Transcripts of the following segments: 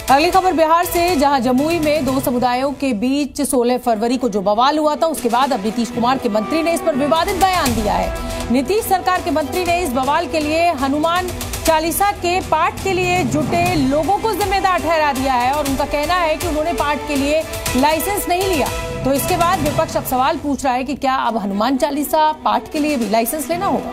अगली खबर बिहार से, जहां जमुई में दो समुदायों के बीच 16 फरवरी को जो बवाल हुआ था, उसके बाद अब नीतीश कुमार के मंत्री ने इस पर विवादित बयान दिया है। नीतीश सरकार के मंत्री ने इस बवाल के लिए हनुमान चालीसा के पाठ के लिए जुटे लोगों को जिम्मेदार ठहरा दिया है और उनका कहना है कि उन्होंने पाठ के लिए लाइसेंस नहीं लिया। तो इसके बाद विपक्ष अब सवाल पूछ रहा है कि क्या अब हनुमान चालीसा पाठ के लिए भी लाइसेंस लेना होगा?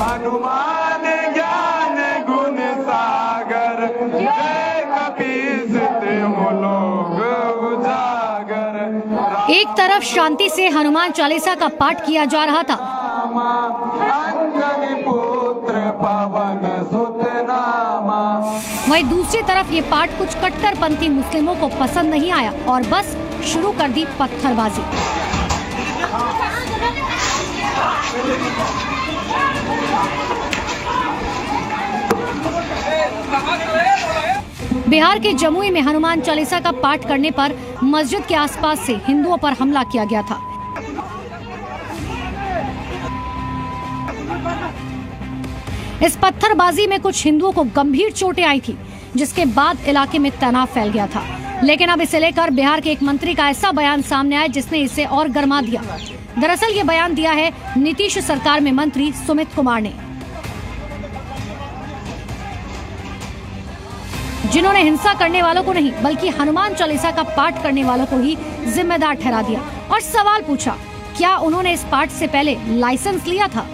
हनुमान ज्ञान गुण सागर, जय कपीस तिहु लोक उजागर। एक तरफ शांति से हनुमान चालीसा का पाठ किया जा रहा था, वहीं दूसरी तरफ ये पाठ कुछ कट्टरपंथी मुस्लिमों को पसंद नहीं आया और बस शुरू कर दी पत्थरबाजी। बिहार के जमुई में हनुमान चालीसा का पाठ करने पर मस्जिद के आसपास से हिंदुओं पर हमला किया गया था। इस पत्थरबाजी में कुछ हिंदुओं को गंभीर चोटें आई थी, जिसके बाद इलाके में तनाव फैल गया था। लेकिन अब इसे लेकर बिहार के एक मंत्री का ऐसा बयान सामने आया जिसने इसे और गर्मा दिया। दरअसल ये बयान दिया है नीतीश सरकार में मंत्री सुमित कुमार ने, जिन्होंने हिंसा करने वालों को नहीं बल्कि हनुमान चालीसा का पाठ करने वालों को ही जिम्मेदार ठहरा दिया और सवाल पूछा, क्या उन्होंने इस पाठ से पहले लाइसेंस लिया था?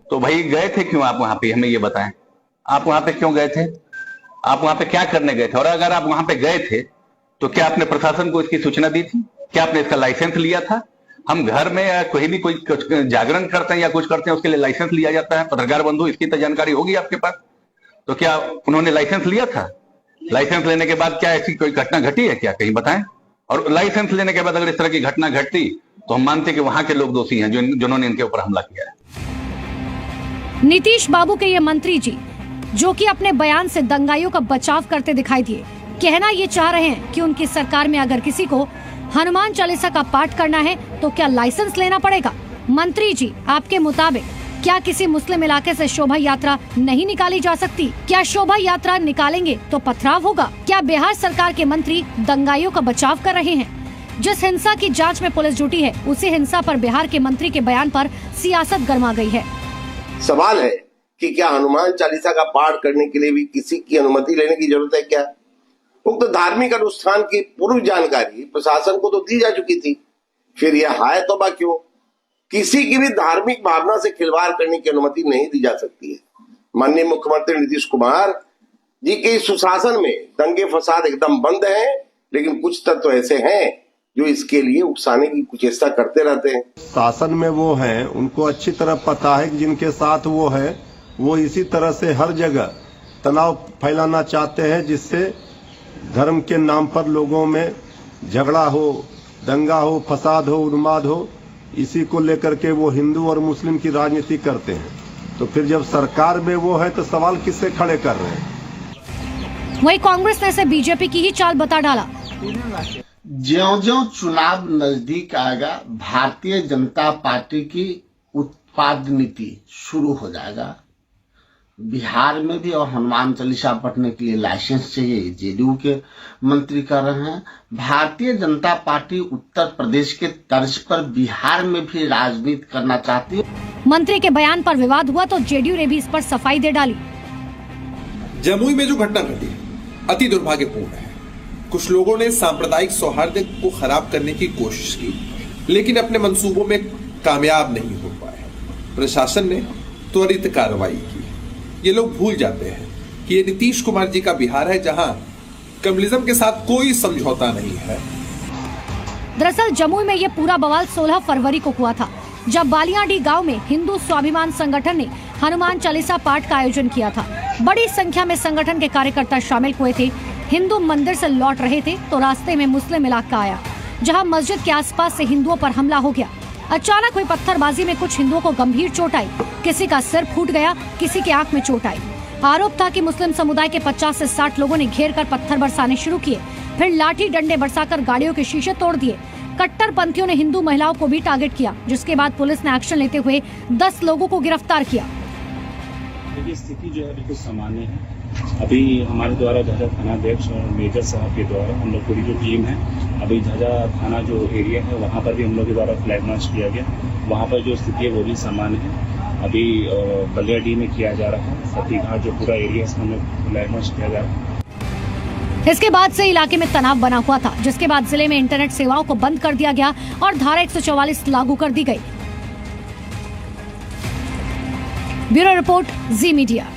तो भाई गए थे क्यों आप वहां पे, हमें ये बताएं। आप वहां पे क्यों गए थे? आप वहां पे क्या करने गए थे? और अगर आप वहां पे गए थे तो क्या आपने प्रशासन को इसकी सूचना दी थी? क्या आपने इसका लाइसेंस लिया था? हम घर में या कोई भी कोई जागरण करते हैं या कुछ करते हैं, उसके लिए लाइसेंस लिया जाता है। पत्रकार बंधु, इसकी तो जानकारी होगी आपके पास। तो क्या उन्होंने लाइसेंस लिया था? लाइसेंस लेने के बाद क्या ऐसी कोई घटना घटी है क्या, कहीं बताएं। और लाइसेंस लेने के बाद अगर इस तरह की घटना घटती तो हम मानते कि वहां के लोग दोषी हैं जिन्होंने इनके ऊपर हमला किया है। नीतीश बाबू के ये मंत्री जी, जो कि अपने बयान से दंगाइयों का बचाव करते दिखाई दिए, कहना ये चाह रहे हैं कि उनकी सरकार में अगर किसी को हनुमान चालीसा का पाठ करना है तो क्या लाइसेंस लेना पड़ेगा? मंत्री जी, आपके मुताबिक क्या किसी मुस्लिम इलाके से शोभा यात्रा नहीं निकाली जा सकती? क्या शोभा यात्रा निकालेंगे तो पथराव होगा? क्या बिहार सरकार के मंत्री दंगाइयों का बचाव कर रहे हैं? जिस हिंसा की जांच में पुलिस जुटी है, उसी हिंसा पर बिहार के मंत्री के बयान पर सियासत गर्मा गई है। सवाल है कि क्या हनुमान चालीसा का पाठ करने के लिए भी किसी की अनुमति लेने की जरूरत है क्या? उक्त धार्मिक अनुष्ठान की पूर्व जानकारी प्रशासन को तो दी जा चुकी थी, फिर यह हाय तौबा क्यों? किसी की भी धार्मिक भावना से खिलवाड़ करने की अनुमति नहीं दी जा सकती है। माननीय मुख्यमंत्री नीतीश कुमार जी के सुशासन में दंगे फसाद एकदम बंद हैं, लेकिन कुछ तत्व ऐसे हैं जो इसके लिए उकसाने की कुचेष्टा करते रहते हैं। शासन में वो हैं, उनको अच्छी तरह पता है कि जिनके साथ वो है वो इसी तरह से हर जगह तनाव फैलाना चाहते हैं, जिससे धर्म के नाम पर लोगों में झगड़ा हो, दंगा हो, फसाद हो, उन्माद हो। इसी को लेकर के वो हिंदू और मुस्लिम की राजनीति करते हैं। तो फिर जब सरकार में वो है तो सवाल किससे खड़े कर रहे हैं? वही कांग्रेस ने इसे बीजेपी की ही चाल बता डाला। ज्यों-ज्यों चुनाव नजदीक आएगा, भारतीय जनता पार्टी की उत्पाद नीति शुरू हो जाएगा। बिहार में भी और हनुमान चालीसा पढ़ने के लिए लाइसेंस चाहिए, जेडीयू के मंत्री कर रहे हैं। भारतीय जनता पार्टी उत्तर प्रदेश के तर्ज पर बिहार में भी राजनीति करना चाहती है। मंत्री के बयान पर विवाद हुआ तो जेडीयू ने भी इस पर सफाई दे डाली। जमुई में जो घटना घटी अति दुर्भाग्यपूर्ण है। कुछ लोगों ने सांप्रदायिक सौहार्द को खराब करने की कोशिश की, लेकिन अपने मंसूबों में कामयाब नहीं हो पाए। प्रशासन ने त्वरित कार्रवाई की। ये लोग भूल जाते हैं कि ये नीतीश कुमार जी का बिहार है, जहां कम्युनिज्म के साथ कोई समझौता नहीं है। दरअसल जमुई में ये पूरा बवाल 16 फरवरी को हुआ था, जब बालियाडीह गांव में हिंदू स्वाभिमान संगठन ने हनुमान चालीसा पाठ का आयोजन किया था। बड़ी संख्या में संगठन के कार्यकर्ता शामिल हुए थे। हिंदू मंदिर से लौट रहे थे तो रास्ते में मुस्लिम इलाका आया, जहां मस्जिद के आसपास से हिंदुओं पर हमला हो गया। अचानक हुई पत्थरबाजी में कुछ हिंदुओं को गंभीर चोट आई, किसी का सिर फूट गया, किसी की आंख में चोट आई। आरोप था कि मुस्लिम समुदाय के 50 से 60 लोगों ने घेर कर पत्थर बरसाने शुरू किए, फिर लाठी डंडे बरसाकर गाड़ियों के शीशे तोड़ दिए। कट्टरपंथियों ने हिंदू महिलाओं को भी टारगेट किया, जिसके बाद पुलिस ने एक्शन लेते हुए 10 लोगों को गिरफ्तार किया। स्थिति जो है बिल्कुल सामान्य है। अभी हमारे द्वारा झाझा थानाध्यक्ष और मेजर साहब के द्वारा हम लोग पूरी जो टीम है अभी झाझा थाना जो एरिया है वहाँ पर भी हम लोग के द्वारा फ्लैग मार्च किया गया। वहाँ पर जो स्थिति है वो भी सामान्य है। अभी बलियाडीह में किया जा रहा है, सती घाट जो पूरा एरिया है हम लोग फ्लैग मार्च किया जा रहा है। इसके बाद से इलाके में तनाव बना हुआ था, जिसके बाद जिले में इंटरनेट सेवाओं को बंद कर दिया गया और धारा 144 लागू कर दी गई। ब्यूरो रिपोर्ट, जी मीडिया।